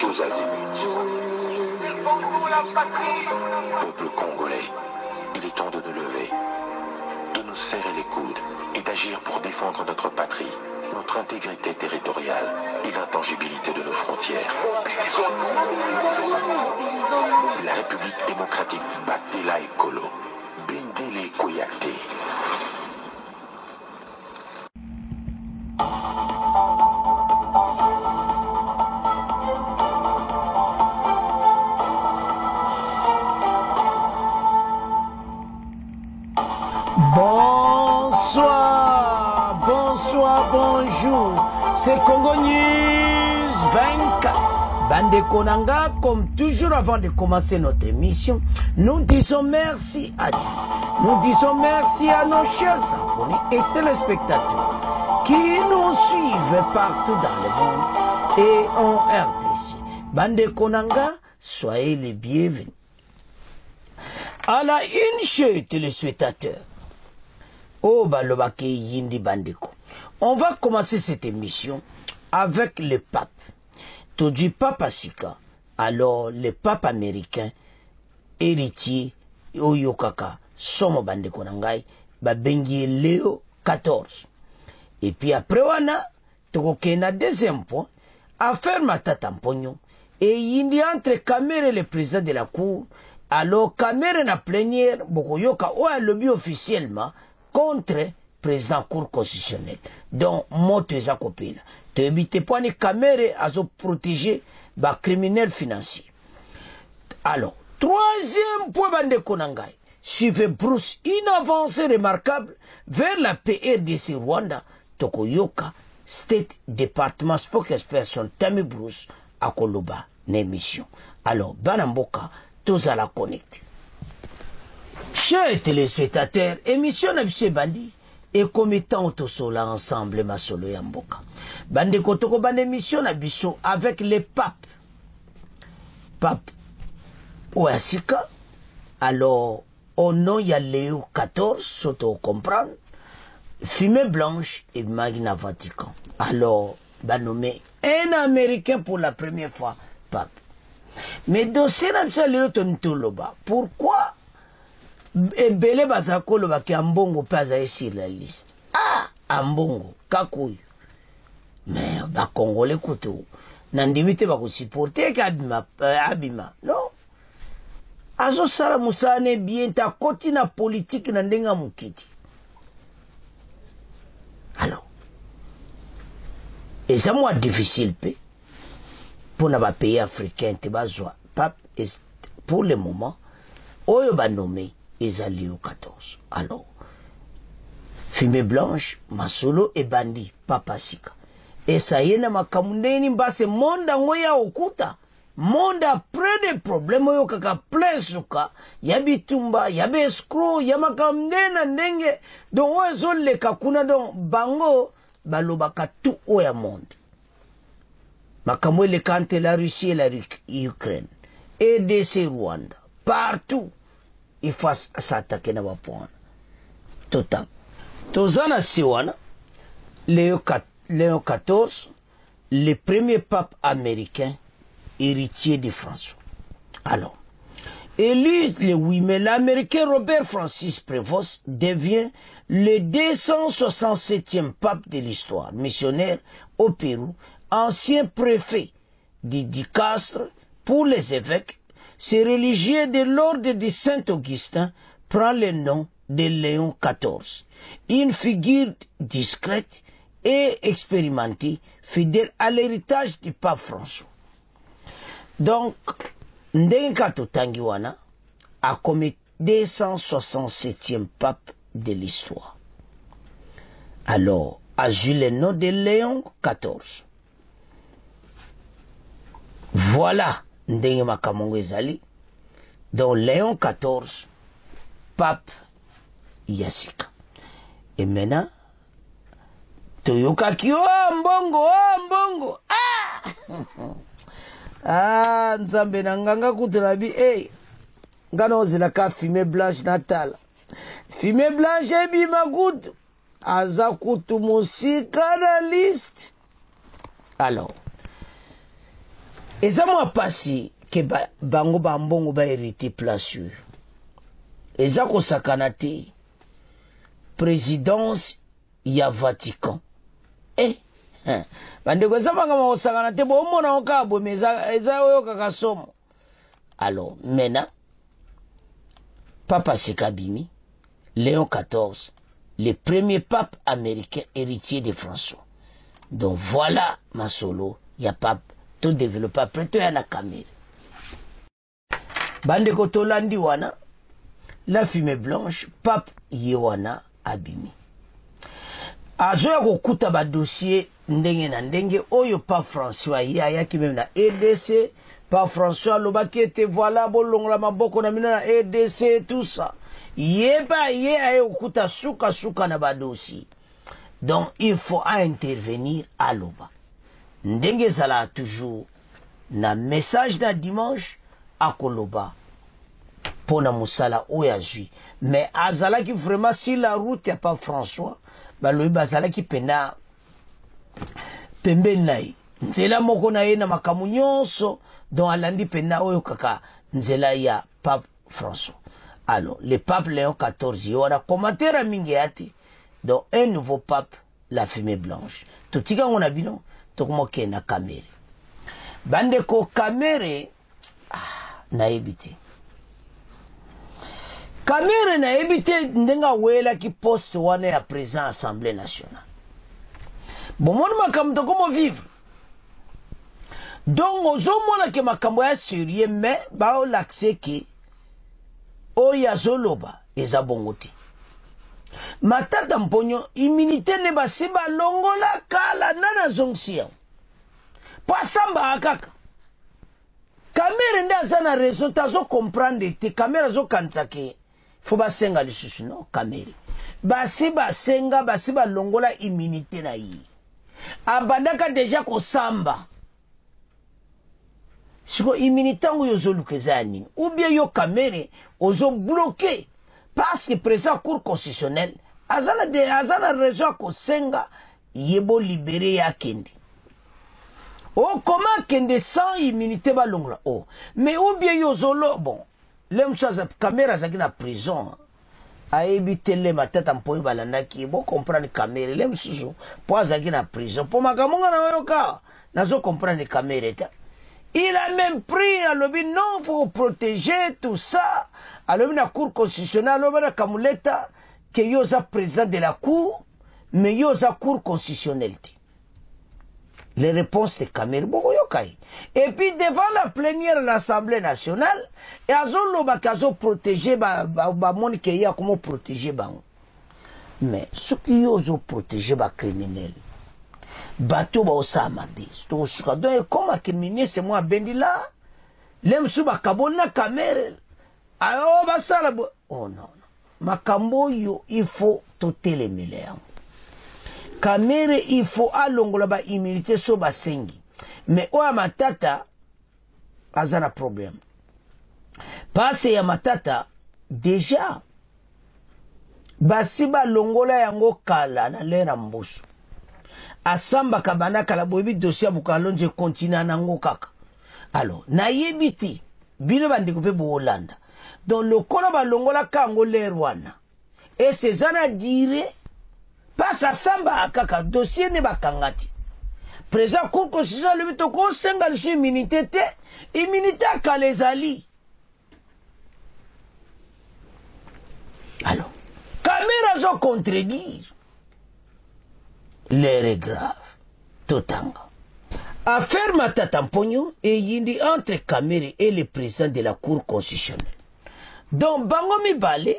tous azimuts. Peuple congolais, il est temps de nous lever, de nous serrer les coudes et d'agir pour défendre notre patrie, notre intégrité territoriale et l'intangibilité de nos frontières. La République démocratique Batela Ekolo, Bendele Koyate. Bonsoir, bonsoir, bonjour. C'est Congo News 24. Bande Konanga, comme toujours avant de commencer notre émission, nous disons merci à Dieu. Nous disons merci à nos chers abonnés et téléspectateurs qui nous suivent partout dans le monde et en RDC. Bande Konanga, soyez les bienvenus. À la une, chers téléspectateurs, oh balobake yindi bandeko. On va commencer cette émission avec le pape. Tout du pape Asika. Alors le pape américain, héritier, Oyokaka, Somo bandeko nangai, babengi Léo XIV. Et puis après wana, tokokena deuxième point, affaire matata mpogno. Et yindi entre Kamere le président de la cour, alors Kamere na plénière, bokoyoka, oya lobby officiellement, contre président cour constitutionnel. Donc, moto eza kopela. Te ebite poani Kamere azo protéger ba criminel financier. Alors, troisième point bande konangai. Suivez Bruce, une avancée remarquable vers la PRDC Rwanda, Tokoyoka, State Department spokesperson Tammy Bruce, à Koloba, l'émission. Alors, Banamboka, tous à la connecter. Chers téléspectateurs, émission Nabise Bandi et commettant autosola ensemble ma solo yamboka. Bandi kotoko bande émission Nabiso avec les papes. Pape Oasika. Alors, au nom y a Léo XIV, surtout comprendre. Fumée blanche et Magna Vatican. Alors, bah nommé un Américain pour la première fois, pape. Mais dossier Nabisa Léo Tontoloba. Pourquoi? Et Bele Bazako le baki Ambongo pas sur la liste. Ah, Ambongo, Kakuyu. Mais ba Congolais koto. Nandimite ba ko supporter kabima abima. Non. Azo sala musane bien ta koti na politique na ndenga mukiti. Alors. Et ça moi difficile pe. Pour na ba pays africain te bazwa. Pape pour le moment oyo ba nommé Léo XIV. Alors, fumée blanche, masolo et bandi, papasika. Et ça y est, na makamundeni mbase monda ngoya okuta. Monda près des problèmes yo kaka plein suka. Yabi tumba, yabi escroc, yamakamundena ndenge. Donc, oyo le kakuna donc bango, balobaka tout oya monde. Makamwe le kante la Russie et la Ukraine. Et DC Rwanda. Partout. Il faut s'attaquer à point. Total. Tozana Siwana, Léo XIV, le premier pape américain, héritier de François. Alors, élu le 8 mai, l'américain Robert Francis Prévost devient le 267e pape de l'histoire, missionnaire au Pérou, ancien préfet du Dicastre pour les évêques. Ce religieux de l'ordre de Saint-Augustin prend le nom de Léon XIV, une figure discrète et expérimentée, fidèle à l'héritage du pape François. Donc, Ndenkato Tangiwana a commis 267e pape de l'histoire. Alors, a eu le nom de Léon XIV. Voilà. Ndenge makamongo ezali. Donc Léon XIV, pape Yasika. Et maintenant, toyokaki mbongo. Ah, nzambe na nganga kutulabi, ngana ozela ka fumée blanche natala. Fumée blanche ebima kutu. Aza kutu musika na liste. Alors, eza mwa pasi ke bango bambongo baherite place oyo eza kosakana te présidence ya Vatican bandeko eza mangama kosakana te bomona oka bome eza oyo kaka somo. Alors maintenant Papa Sekabimi Léon XIV, le premier pape américain héritier de François. Donc voilà ma solo, ya pape tout développé après tout yana kamere. Bande kotolandi wana la fumée blanche pape yewana abimi. Azo ya kokuta ba dossier ndenge na ndenge oyo pape François yaki même na EDC. Pape François lobaki ete voilà bolongola maboko na mino na EDC tout ça. Yeba ye aye okuta suka na badosi. Donc il faut intervenir à loba. Ndenge zala toujours na message na dimanche à koloba. Pona musala oyazui. Mais azala ki vraiment si la route ya pas François, baloyi bazala ki pena pembe nai. Nzela moko na ye na makamu nyonso dont alandi pena oyo kaka nzela ya pape François. Alors, le pape Léon XIV, on a commenté à Mingiati, donc un nouveau pape, la fumée blanche. Tout ce qu'on a vu, non, tout le monde qui est na caméra. Bande ko caméra, na évité. Caméra na évité, n'enga wela qui poste wane à présent Assemblée nationale. Bon, mon makam to comment vivre. Donc, aux hommes qui makambo ya sérieux, mais ba l'accès qui oya zoloba eza bongoti. Matata mponyo immunité ne basiba longola kala nana zongsia. Pasamba akaka. Kamere nda zana raison tazo comprendre te kamera zo kansake. Faut basenga lisusu no kamere. Basiba senga basiba longola immunité na yi. Abandaka déjà ko samba. Siko immunité ngo yozolukeza nini ou bien yo kamere ozo bloqué parce que président cour constitutionnel azana raison ko senga yebo libéré ya kende. Oh comment kende sans immunité balongla oh mais ou bien yo zolo bon lem chose kamera zakina prison a éviter les matata mpoyo balandaki bo comprendre kamera lem susu po zakina prison po makamunga na yoka nazo comprendre kamera ta. Il a même pris à l'objet, non, il faut protéger tout ça. À l'objet de la Cour constitutionnelle, à l'objet de la Kamuleta, que yosa président de la Cour, mais yosa Cour constitutionnelle. Les réponses de Kamere Bogoyokai. Et puis devant la plénière de l'Assemblée nationale, et à zone bakazo protéger, mon keya comment protéger bango. Mais ce qui yoso protéger ba criminel. Bateau ba osama bis to suka donc comme que ministre moi bendi là lem suba kabona kamera ayo basala oh non makambo yo il faut toter les milliards kamera il faut alongola ba immunité so ba sengi mais o matata azana problème parce ya matata déjà basiba longola yango kala na lera mboso asamba kabana kala boyebi dossier bukalonje continue nango kaka. Alors na yebiti bino bandeko pe bo Hollande. Donc le kono ba longola kango le Rwanda. Et ces ana dire pas asamba kaka dossier ne bakangati. Président cour constitutionnel le to ko senga le immunité te immunité kalezali. Alors caméra zo contredire. L'air est grave. Totanga. Affaire Matata Mpogno et yindi entre Kamere et le président de la Cour constitutionnelle. Donc, bango mi bale,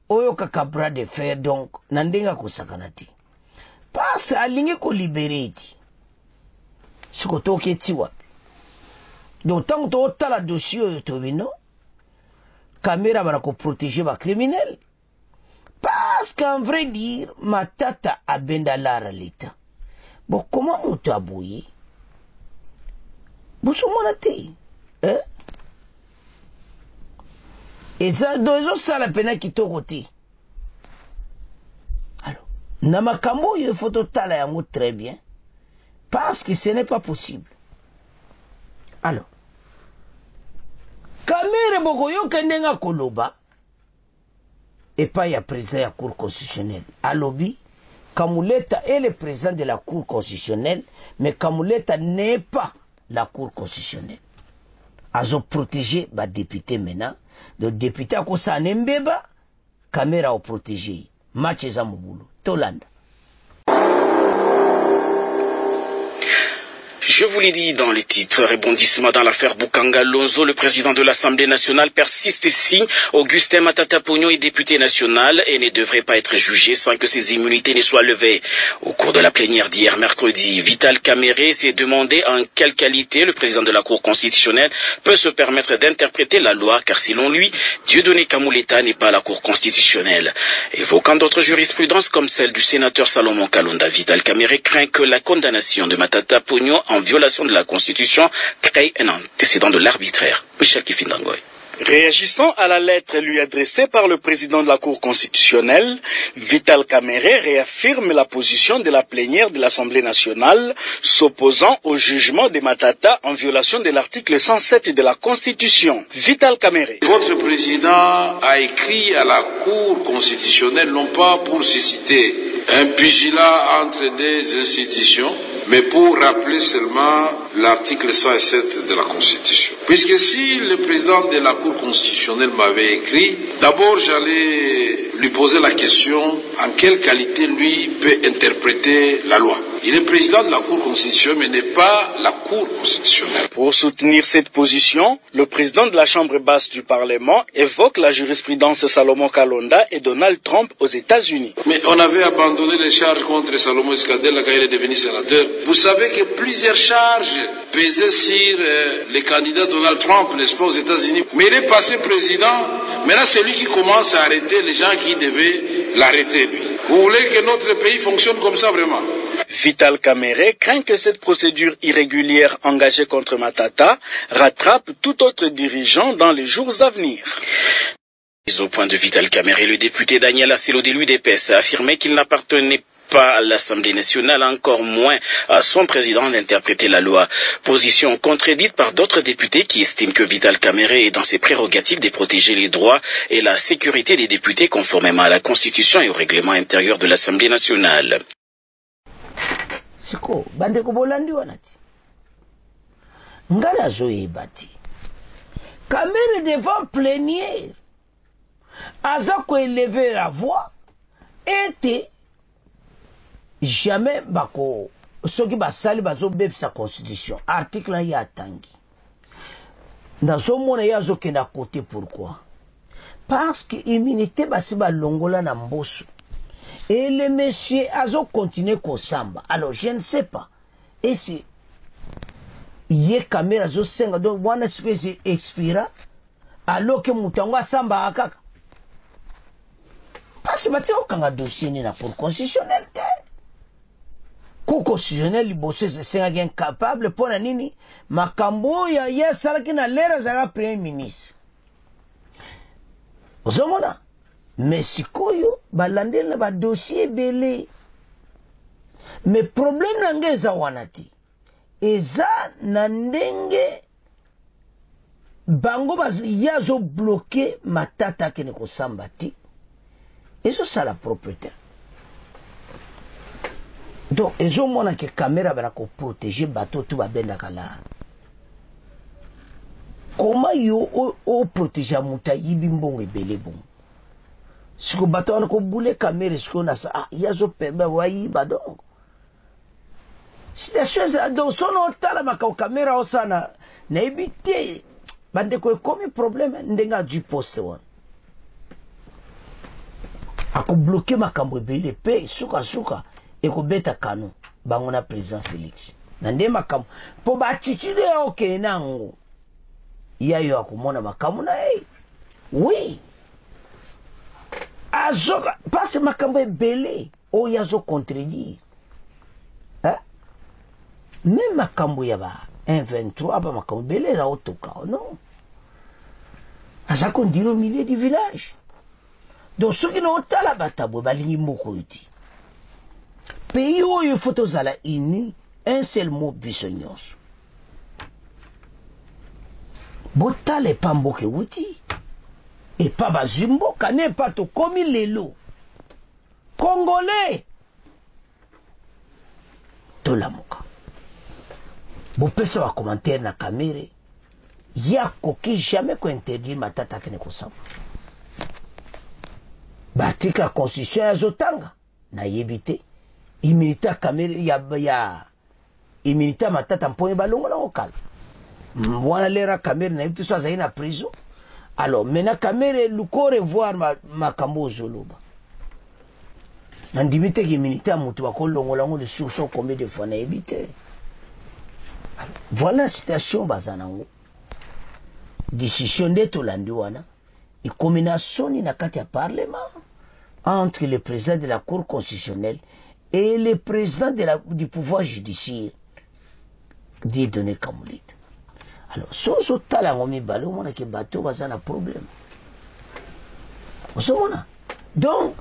oyo kakabra de fer, donc, nandenga ko sakanati. Parce alingi ko libéré iti. Siko toke ti wapi. Donc, tant que tu as la dossier oyo tobino, Kamera bana ko protéger ba criminel. Parce qu'en vrai dire, Matata a bendala l'État. Bon, comment on t'a bouillé? Vous savez, hein? Et ça, donc, ça la peine qui t'a côté. Alors, Namakambo, il faut total à très bien. Parce que ce n'est pas possible. Alors, Kamere Bokoyoka ndenga koloba, et pas y a président de la Cour constitutionnelle. Alobi, Kamuleta est le président de la Cour constitutionnelle, mais Kamuleta n'est pas la Cour constitutionnelle. Azo protégé les députés maintenant. Le député a kosa nembeba, Kamera a protégé. Match Zamouboulou. Tolanda. Je vous l'ai dit dans les titres, rebondissement dans l'affaire Bukanga Lonzo, le président de l'Assemblée nationale persiste et signe. Augustin Matata Pogno est député national et ne devrait pas être jugé sans que ses immunités ne soient levées. Au cours de la plénière d'hier mercredi, Vital Kamerhe s'est demandé en quelle qualité le président de la Cour constitutionnelle peut se permettre d'interpréter la loi, car selon lui, Dieudonné Kamuleta n'est pas la Cour constitutionnelle. Évoquant d'autres jurisprudences comme celle du sénateur Salomon Kalonda, Vital Kamerhe craint que la condamnation de Matata Pogno en violation de la Constitution crée un antécédent de l'arbitraire. Michel Kifindangoy. Réagissant à la lettre lui adressée par le président de la Cour constitutionnelle, Vital Kamerhe réaffirme la position de la plénière de l'Assemblée nationale s'opposant au jugement de Matata en violation de l'article 107 de la Constitution. Vital Kamerhe. Votre président a écrit à la Cour constitutionnelle non pas pour susciter un pugilat entre des institutions, mais pour rappeler seulement l'article 107 de la Constitution. Puisque si le président de la Cour constitutionnelle m'avait écrit, d'abord j'allais lui poser la question en quelle qualité lui peut interpréter la loi. Il est président de la Cour constitutionnelle, mais n'est pas la Cour constitutionnelle. Pour soutenir cette position, le président de la Chambre basse du Parlement évoque la jurisprudence Salomon Kalonda et Donald Trump aux États-Unis. Mais on avait abandonné les charges contre Salomon Escadella quand il est devenu sénateur. Vous savez que plusieurs charges pesaient sur les candidats Donald Trump, n'est-ce pas, aux États-Unis. Mais il est passé président. Maintenant, c'est lui qui commence à arrêter les gens qui devaient l'arrêter, lui. Vous voulez que notre pays fonctionne comme ça, vraiment? Vital Kamerhe craint que cette procédure irrégulière engagée contre Matata rattrape tout autre dirigeant dans les jours à venir. Au point de Vital Kamerhe, le député Daniel Asselo de l'UDPS a affirmé qu'il n'appartenait pas à l'Assemblée nationale, encore moins à son président d'interpréter la loi. Position contredite par d'autres députés qui estiment que Vital Kamerhe est dans ses prérogatives de protéger les droits et la sécurité des députés conformément à la Constitution et au règlement intérieur de l'Assemblée nationale. Siko, bande kubolandi wanati. Ngala zoe bati. Kamerhe devant plénière. Aza ko élever la voix. Était jamais bako. Soki basali bazo beb sa constitution. Article là y a tangi. Nazo mona yazo kenda côté pourquoi? Parce que immunité basi ba longola na mboso. Et le monsieur a continué comme samba. Alors, je ne sais pas. Et si il y a caméra, je sais que on a ce que c'est expira, alors que Moutanga samba a kaka. Parce que tu as un dossier pour constitutionnel. Cour constitutionnel, il bosse, c'est incapable pour la nini. Makambo, il y a ça qui n'a l'air de premier ministre. Vous avez mais si koyo balande na ba dossier belé mais problème nange za wanati eza nandenge bango bas yazo bloquer Matata kene ko sambati ezo sala propriété donc ezo mona ke caméra bana ko protéger bateau tout ba benda kala comment yo o protéger muta yibi mbongo belé bon. Si vous battez un boule caméra, ce qu'on a ça, il y a ce permis, oui, badon. Si des choses, donc, son hôtel, ma caméra, au sana, n'a évité, bande quoi, comme un problème, n'enga du poste, one. A ko bloqué ma cambo belé, paye, souka, et ko beta kano, bangona président Félix. Nande ma cambo, pour batitude, ok, nango. Ya yo akumona ma camona, oui. Azoka, parce que makambo est belé, oh yazo contredire. Hein? Même makambo yaba, 1,23, ba makambo belé za otoka, non? Azako ndiro au milieu du village. Donc, ceux qui n'ont pas la bataille, balingi moko yuti. Pays où il faut aux ala ini, un seul mot bisognos. botale pa mboke wuti et pas bazumbo kane pas to komi lelo congolais to la moka bopesa ba commentaire na kamere yako ki jamais ko interdire matata kene ko savoir batika constitution ya zotanga na yebite immunité kamere ya immunité matata mponye balongo la okala mwana lera kamere na yebite so azali na prison. Alors maintenant kamere luko revoir makambo zoloba nandimite ki immunité mutu bakolongo lango le source combien de fois na yebite. Voilà la situation bazanango décision de tolandi wana et combinaison na kati ya parlement entre le président de la cour constitutionnelle et le président du pouvoir judiciaire Dieudonné Kamulita. Alors so tala ngomi balo mona ke bato bazana problème osomona donc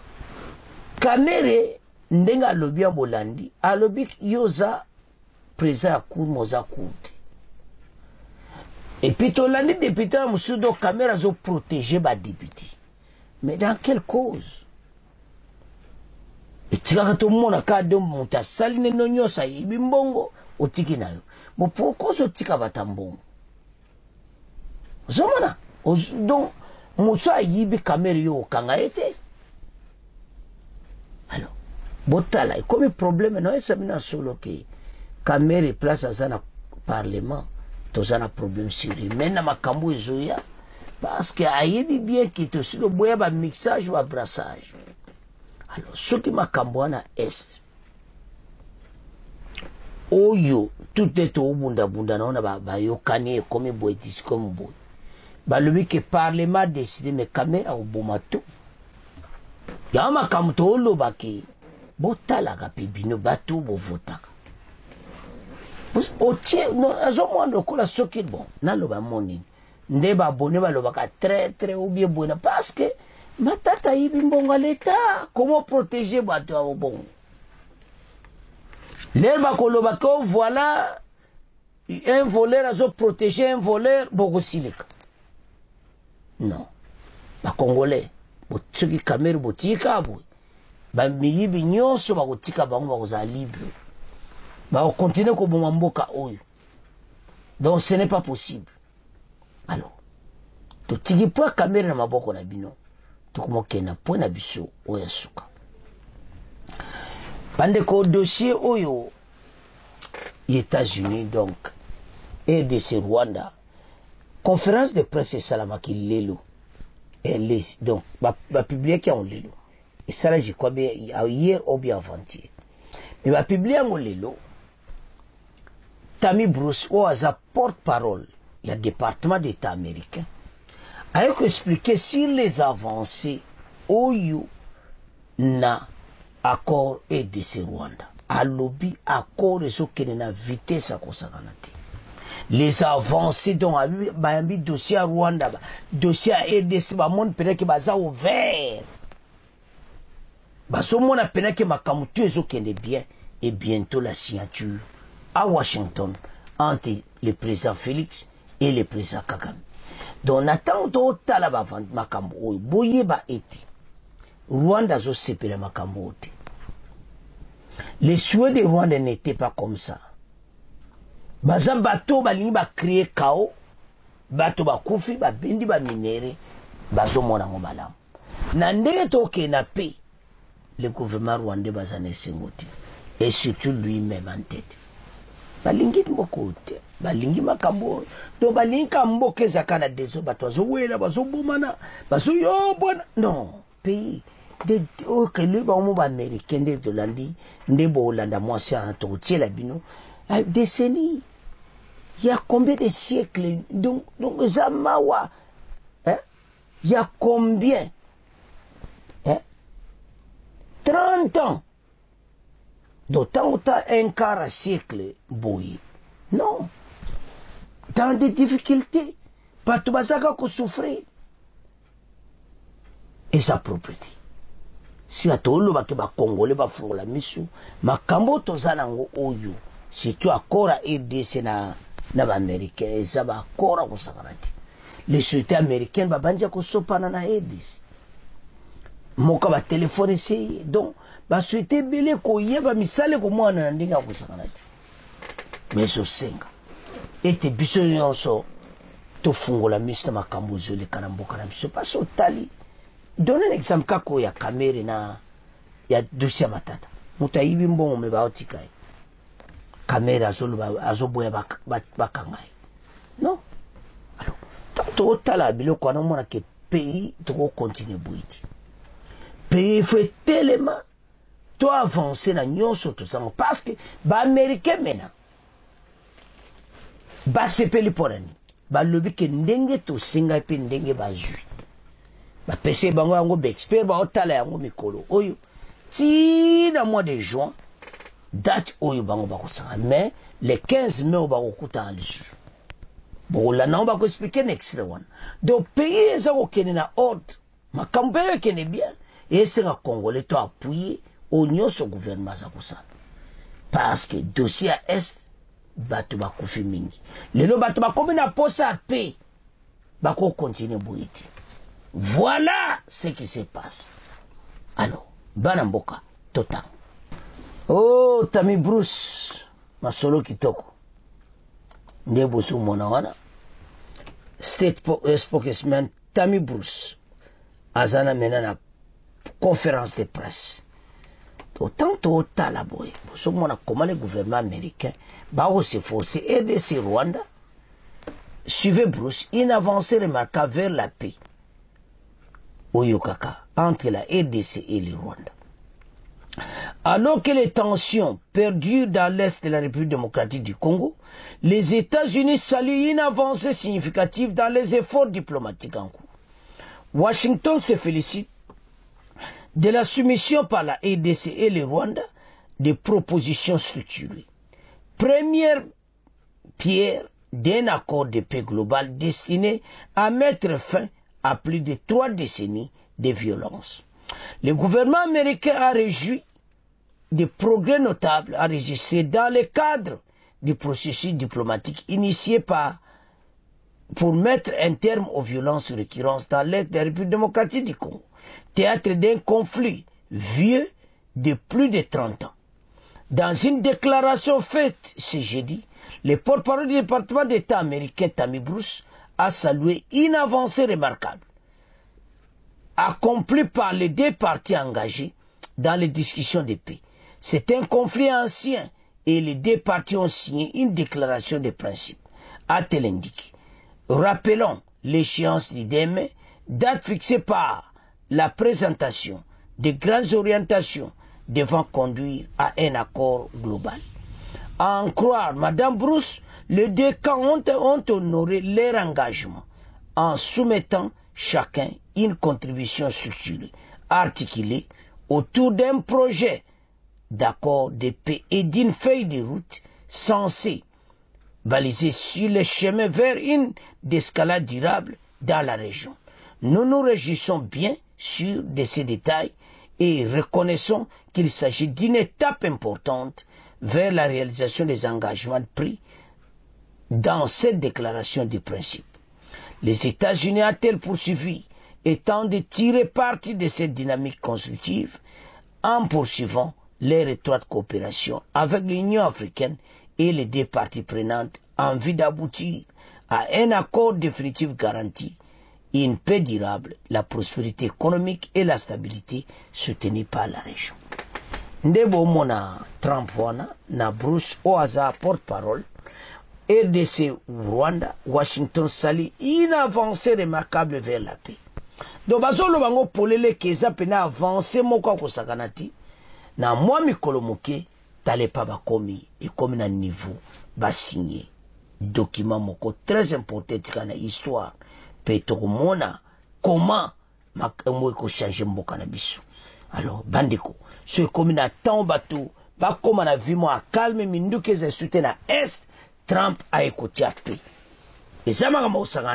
kamere ndenga lobi ya bolandi alobi yoza président ya cour moza courte et puis tolandi député na musudo kamera zo protéger ba député mais dans quelle cause etikaka tomona ka de moto asali neno nyonso ayebi mbongo otiki nayo bo pourquoi ozotika bata mbongo ozomona donc moto ayibi kamera yo okanga ete alors botala ekomi problème na esa bina solo ke kamera place azana parlement tozana problème sérieux mais na makambo ezoya parce que ayebi bien ki to silo boya ba mixage ba brassage. Alors ce qui makambo na est oyo tout est au bunda na ba yokani comme boetis comme boy balobi ke parlement décidé mais caméra au bomato ya makambo to loba ke botala ka pibino bato bo votaka otie no azomwando kola soki bon naloba moni nde ba abonné baloba ka très ou bien bon parce que matata yibi mbongo l'état comment protéger bato ya bon l'herbe koloba ko voilà un voleur azo protéger un voleur boko silika non ba congolais botsiki kamera botika boy ba miyibi nyonso bakotika bango bakoza libre ba on continue ko bomba mboka oyo donc ce n'est pas possible. Alors to tiki po kamera na maboko na bino to komokena po na biso oya suka bande ko dossier oyo États-Unis donc et de ce Rwanda conférence de presse salamaki lelo et les donc ba publier qui on lelo et ça là je crois bien hier ou bien avant-hier mais ba publier on lelo Tammy Bruce oaza porte-parole il y a département d'État américain a expliqué sur les avancées oyo na accord et de ce Rwanda a lobby accord et ce qui na vitesse à consaganate les avancées dont ba mbi dossier à Rwanda dossier à RDC ba monde peut que baza ouvert ba so mona pena que makamutu ezo kende bien et bientôt la signature à Washington entre le président Félix et le président Kagame. Donc natang do tala ba vant makambo oyo boye ba eti Rwanda zo sepela makambo ote. Les souhaits de Rwanda n'étaient pas comme ça. Baza bato balingi ba créer chaos, bato ba kufi ba bendi ba minere, bazo mona ngomalamu. Na ndenge toke na paix, le gouvernement rwandais baza ne singoti et surtout lui-même en tête. Balingi mbokote, balingi makambo, do balingi mboke zakana dezo bato zo wela bazo bomana, bazo yo bona. Non, pays de que le ba mo ba américain de landi, ndebo Hollanda moi c'est en totier la bino. Décennies. Il y a combien de siècles donc Zamawa hein? Il y a combien hein? 30 ans. D'autant que un quart de siècle bouilli. Non. Dans des difficultés. Pas tout bazaka qu'on souffre. Et sa propriété. Si à tout le ba Congolais ba fongola misu, makambo tozanango oyo. Si tu accord à RDC na ba américain, ça va accord à konsakarati. les sociétés américaines babanja ko sopana na ADC moka ba téléphone c'est donc ba société belé ko yeba misale ko mwana na ndinga ko sakanati mais so senga ete biso nyonso to fungola mista makambo zole kana mboka na biso pas so tali donne un exemple kako ya kamere na ya dossier matata muta yibi mbongo me ba otikai kamera azoboya bakangai non alors tanto tala biloko na mona ke pays to continue boiti pays fait tellement to avancer na nyonso to sango parce que ba américain mena ba sepeli porani ba lobi ke ndenge to singa pe ndenge ba ju ba pese bango yango be expert ba otala yango mikolo oyo ti na mois de juin date oyo bango bakosanga mais les 15 mai bakokuta en lisu bola na ba ko expliquer next one donc pays eza ko kene na ordre makambo yo kene bien et c'est un congolais to appuyer au nyonso gouvernement za kosala parce que dossier est bato bakufi mingi lelo bato bakomi na posa paix bako continuer boiti voilà ce qui se passe alors bana mboka total. Oh, Tami Bruce, masolo kitoko. Ndebo su mona wana. State spokesman Tami Bruce. Azana mena na conférence de presse. Autant to tala boy. Su mona comment le gouvernement américain ba se forcer RDC Rwanda. Suivez Bruce, une avancée remarquable vers la paix. Oyokaka entre la RDC et le Rwanda. Alors que les tensions perdurent dans l'est de la République démocratique du Congo, les États-Unis saluent une avancée significative dans les efforts diplomatiques en cours. Washington se félicite de la soumission par la RDC et le Rwanda des propositions structurées. Première pierre d'un accord de paix global destiné à mettre fin à plus de 3 décennies de violence. Le gouvernement américain a réjoui des progrès notables enregistrés dans le cadre du processus diplomatique initié pour mettre un terme aux violences récurrentes dans l'est de la République démocratique du Congo, théâtre d'un conflit vieux de plus de 30 ans. Dans une déclaration faite ce jeudi, le porte-parole du département d'État américain Tami Bruce a salué une avancée remarquable accompli par les 2 parties engagées dans les discussions de paix. C'est un conflit ancien et les 2 parties ont signé une déclaration de principe, a-t-elle indiqué. Rappelons l'échéance du 2 mai, date fixée par la présentation des grandes orientations devant conduire à un accord global. À en croire Madame Bruce, les 2 camps ont honoré leur engagement en soumettant chacun une contribution structurée, articulée autour d'un projet d'accord de paix et d'une feuille de route censée baliser sur le chemin vers une escalade durable dans la région. Nous nous réjouissons bien sûr de ces détails et reconnaissons qu'il s'agit d'une étape importante vers la réalisation des engagements pris dans cette déclaration de principe. Les États-Unis a-t-elle poursuivi étant de tirer parti de cette dynamique constructive en poursuivant leur étroite coopération avec l'Union africaine et les 2 parties prenantes en vue d'aboutir à un accord définitif garanti, une paix durable, la prospérité économique et la stabilité soutenue par la région. Ndebo mona Trump wana na Bruce Oaza porte-parole RDC Rwanda, Washington sali une avancée remarquable vers la paix. Donc bazolo bango polele keza pena avancé moko kosakanati na mwa mikolo moke talepa bakomi ekomi na niveau ba signé document moko très important kana histoire pe tokomona comment makambo ko changer mboka na biso. Alors bandeko so ekomi na temps bato bakoma na vie mo calme minduke za soutien na est Trump a écouté à paix. Et ça m'a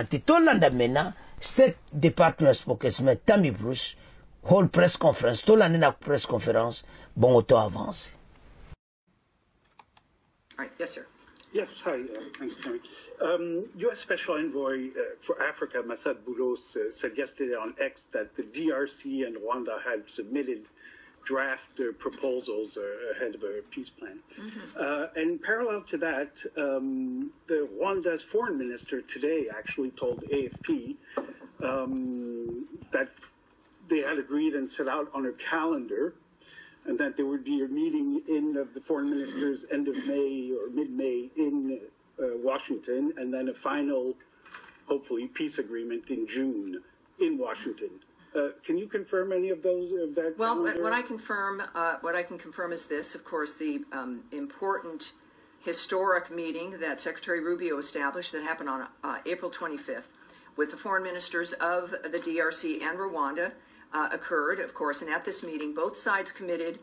dit tout le monde State Department spokesman Tami Bruce hold press conference tout l'année na press conference bon auto avance. All right, yes sir. Yes, hi, thanks, Tony. U.S. Special Envoy for Africa, Massad Boulos, said yesterday on X that the DRC and Rwanda had submitted draft proposals ahead of a peace plan. And parallel to that, the Rwanda's foreign minister today actually told AFP that they had agreed and set out on a calendar, and that there would be a meeting in the foreign ministers end of May or mid-May in Washington, and then a final, hopefully, peace agreement in June in Washington. Can you confirm any of those? Of that well, calendar? what I can confirm is this: of course, the important historic meeting that Secretary Rubio established that happened on April 25th with the foreign ministers of the DRC and Rwanda occurred, of course, and at this meeting, both sides committed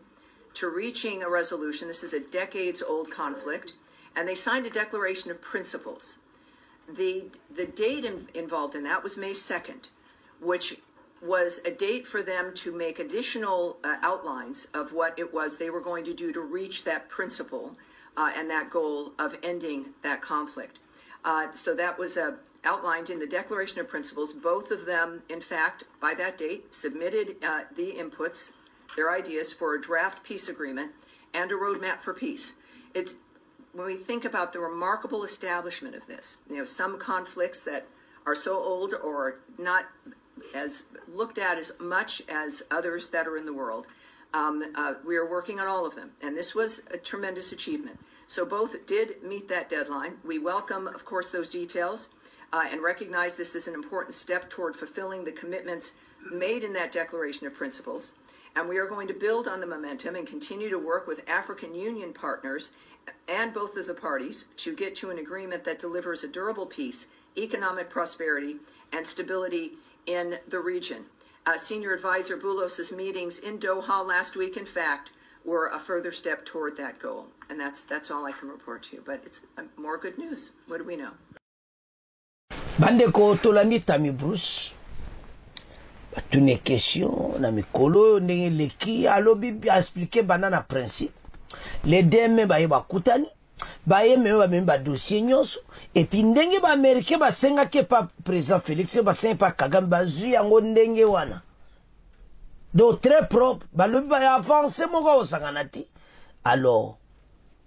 to reaching a resolution. This is a decades-old conflict, and they signed a declaration of principles. The date involved in that was May 2nd, which was a date for them to make additional outlines of what it was they were going to do to reach that principle and that goal of ending that conflict. So that was outlined in the Declaration of Principles. Both of them, in fact, by that date, submitted the inputs, their ideas for a draft peace agreement and a roadmap for peace. When we think about the remarkable establishment of this, some conflicts that are so old or not as looked at as much as others that are in the world, we are working on all of them, and this was a tremendous achievement. So both did meet that deadline. We welcome, of course, those details and recognize this is an important step toward fulfilling the commitments made in that Declaration of Principles. And we are going to build on the momentum and continue to work with African Union partners and both of the parties to get to an agreement that delivers a durable peace, economic prosperity, and stability in the region. Senior Advisor Boulos's meetings in Doha last week, in fact, were a further step toward that goal. And that's all I can report to you. But it's more good news. What do we know? Bandeko tolandi Tami Bruce. Batune question na mikolo ndenge leki alobi expliquer banana principe. Les deux ba yeba kutani. Baye ba memba dossier nyonso et puis ndenge ba américain ba senga ke pa président Félix ba senga pa Kagame bazu yango ndenge wana. Donc très propre ba lobi ba avancer moko osanganati. Alors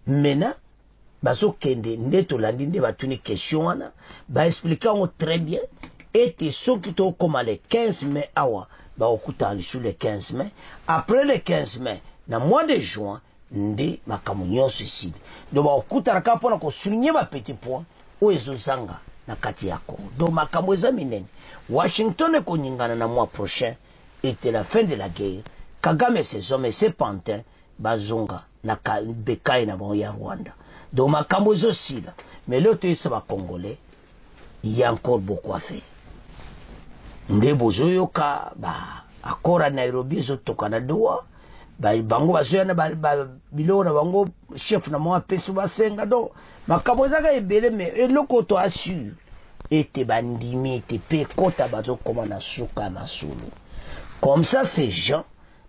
maintenant baso kende ndeto landi nde batuni question wana ba expliquer on très bien et ceux qui to comme les 15 mai awa ba okutani sur les 15 mai après les 15 mai na mois de juin nde makamu nyonso esili donc bakutaraka mpona kosuligne bapetit point oyo ezozanga na kati ya Congo. Donc makambo eza minene. Washington ekonyingana na mois prochain était la fin de la guerre. Kagame ses hommes et ses pantins bazonga na bekai na bon ya Rwanda. Donc makambo ezosila mais leo toyesa Congolais, il y a encore beaucoup à faire. Nde bozoyoka ba akora Nairobi ezotoka na Doha bango bazoya na biloko na bango chef na mwa peso basenga donc makambo ezaka ebele mais eloko to assure ete bandimi ete pe kota bazokoma na suka masulu. Comme ça ces gens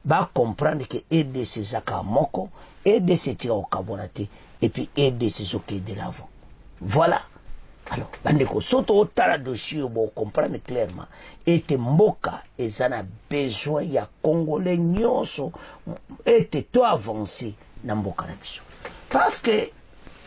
va comprendre que EDC ezaka moko, EDC tira au kabonate et puis EDC ok de l'avant. Voilà. Alors, bandeko soto otala dossier bo comprendre clairement ete mboka ezana besoin ya Congolais nyonso ete to avancer na mboka na biso. Parce que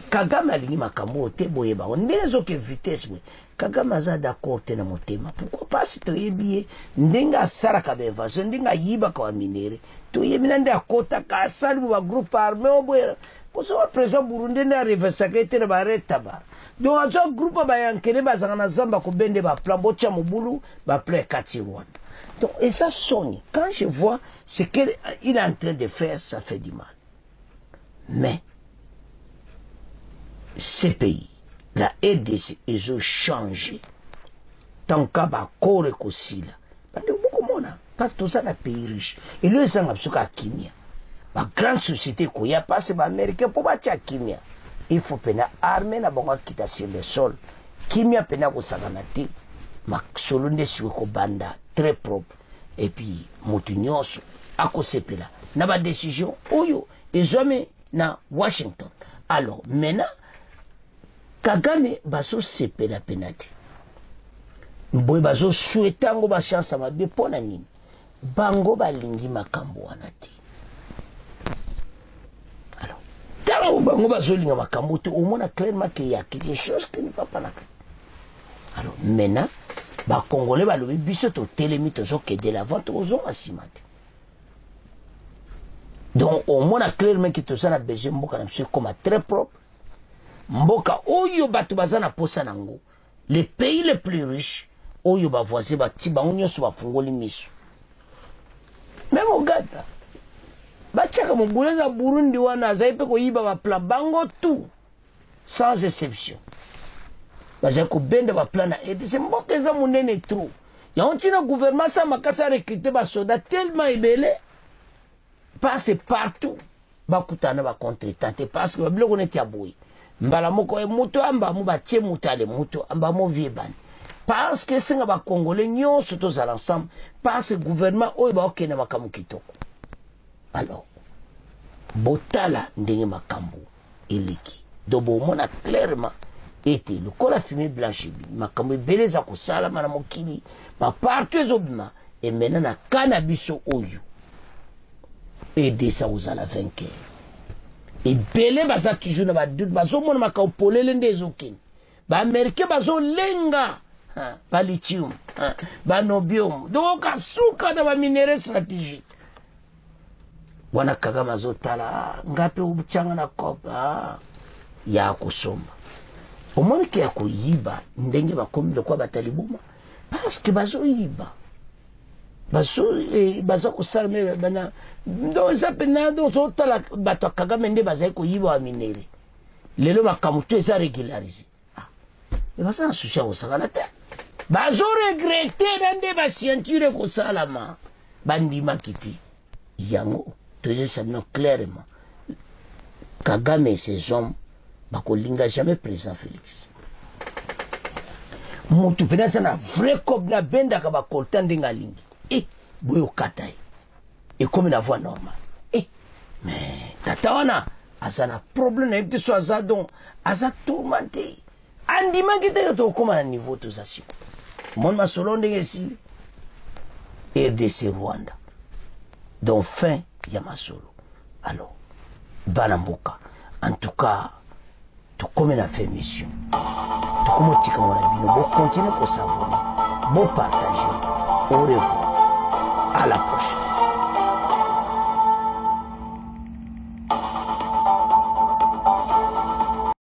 Kagame alingi makambo te boyeba ndezo ke vitesse we Kagame aza d'accord te na motema. Pourquoi pas to yebie ndenga sara ka bevaso ndenga yiba ka minere to yemina nda kota ka sali ba groupe armé obwera poso président Burundi na revesaka ete na bareta ba. Donc un groupe bayankele bazana zamba ko bende ba plan bocha mobulu ba plan kati Rwanda. Donc et ça sonne quand je vois ce qu'il est en train de faire, ça fait du mal. Mais ces pays, la RDC, ils ont changé. Tant qu'à ba kore kosila. Bande beaucoup mona parce que tout ça na pays riche. Et le sang absolument kimia. La grande société ko ya passe ba américain pour ba kimia. Il faut pena armer na bonga kita sur le sol. Kimia pena ko saganati. Ma solonde sur ko banda très propre. Et puis motunyoso ako sepela. Na ba décision oyo et jamais na Washington. Alors maintenant Kagame bazo sepela penati mboye bazo souhaita ngo ba chance mabe pona nini bango balingi makambo wana ti alors tango bango bazo linga makambo te au moins clairement qu'il y a quelque chose qui ne va pas là. Alors maintenant ba congolais ba lobi biso to telemi to zo kede la vente aux hommes asimate. Donc au moins clairement que tout ça a besoin mboka na monsieur comme très propre. Mboka oyo batu bazana posa nango. Les pays les plus riches oyo ba voisin ba tiba onyoso ba fungoli miso. Même Ouganda. Ba chaka mongoleza Burundi wana zaipe ko yiba ba plan bango tout sans exception. Baza ko benda ba plan na et c'est mboka eza munene trop. Ya ontina gouvernement sa makasa recruter ba soda tellement ebele passe partout. Ba kutana ba contretemps parce que ba biloko neti aboyi. Mbala moko e muto amba mu ba tie mutale muto amba mo viebani. Parce que c'est un Congolais nyonso tous à l'ensemble parce que le gouvernement oyo ba okena makambo kitoko. Alors botala ndenge makambo eleki. Dobo mona clairement était le cola fumée blanche makambo beleza ko sala mana mokili ma partout ezobima et maintenant na cannabis oyo aider ça aux ala vainqueur. Et belé baza toujours na ba doute bazo mona makambo polele ndezokini. Ba américain bazo lenga ba lithium, ba nobium, donc asuka na ba minéraux stratégiques. Wana Kagame azotala ngapi ubuchanga na kopa ya kusomba. Omoni ki ya kuyiba ndenge bakomile kwa batalibuma parce que bazo yiba. Bazo kusala bana ndo zapena ndo zotala bato Kagame nde baza ko yiba wa minéraux. Lelo makamutu eza régularisé. Et baza na souci au sakana te. Bazo regretter dande ba ceinture ko salama bandima kiti yango to ça non clairement Kagame et ses hommes bakolinga jamais président Félix mutu penasa na vrai cop na benda ka bakolta ndenga lingi boyo katai et comme la voix normale mais tata wana azana problème na petit so azadon aza tourmenté andima kite to koma na niveau to ça mon masolonde ici RDC Rwanda donc fin ya masolo alors banamboka en tout cas to comme na fait mission to comme tika mona bino bo continuer ko s'abonner bo partager au revoir à la prochaine.